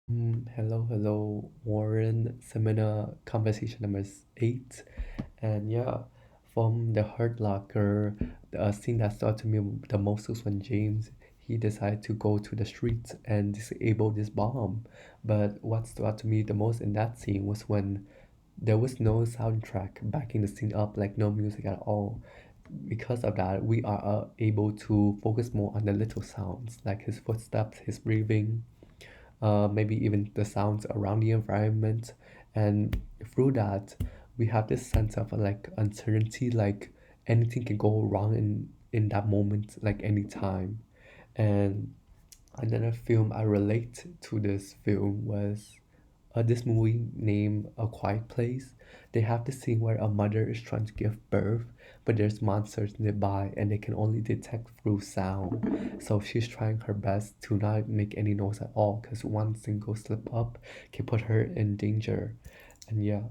Hello, Warren. Seminar conversation number 8. And yeah, from the Hurt Locker, the scene that stood to me the most was when James he decided to go to the streets and disable this bomb. But what stood out to me the most in that scene was when there was no soundtrack backing the scene up, like no music at all. Because of that, we are able to focus more on the little sounds, like his footsteps, his breathing, maybe even the sounds around the environment. And through that, we have this sense of like uncertainty, like anything can go wrong in that moment, like anytime. And another film I relate to this film was this movie named A Quiet Place. They have this scene where a mother is trying to give birth, but there's monsters nearby and they can only detect through sound. So she's trying her best to not make any noise at all because one single slip up can put her in danger. And yeah,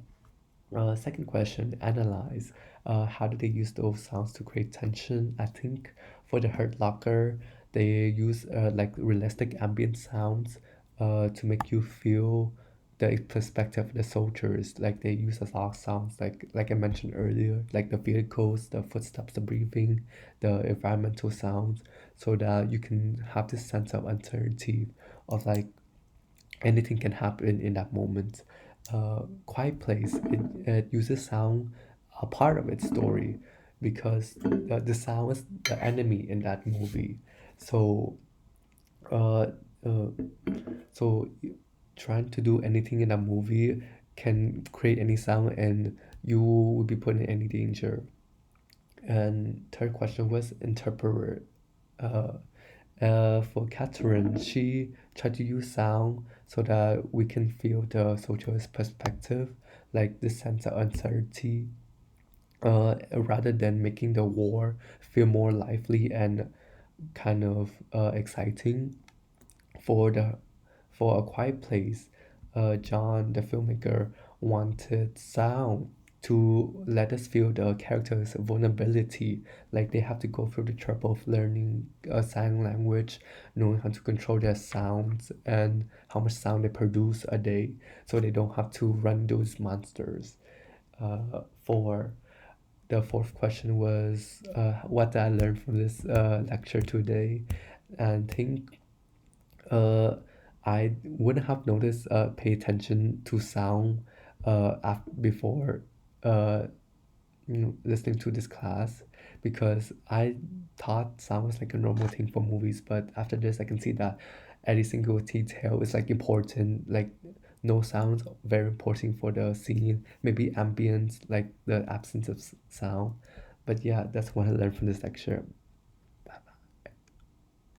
second question, analyze. How do they use those sounds to create tension? I think for the Hurt Locker, they use like realistic ambient sounds to make you feel the perspective of the soldiers. Like they use a lot of sounds, like I mentioned earlier, like the vehicles, the footsteps, the breathing, the environmental sounds, so that you can have this sense of uncertainty of like anything can happen in that moment. Quiet Place, it uses sound a part of its story because the sound is the enemy in that movie. So, uh, uh, so trying to do anything in a movie can create any sound and you will be put in any danger. And third question was interpret. Uh, for Catherine, she tried to use sound so that we can feel the soldier's perspective, like the sense of uncertainty, rather than making the war feel more lively and kind of exciting. For the for A Quiet Place, John, the filmmaker, wanted sound to let us feel the character's vulnerability. Like they have to go through the trouble of learning a sign language, knowing how to control their sounds and how much sound they produce a day, so they don't have to run those monsters. For the fourth question was, what did I learn from this lecture today? And I think uh, I wouldn't have noticed pay attention to sound before uh, listening to this class because I thought sound was like a normal thing for movies, but after this I can see that every single detail is like important, like no sounds very important for the scene, maybe ambience, like the absence of sound. But yeah, that's what I learned from this lecture.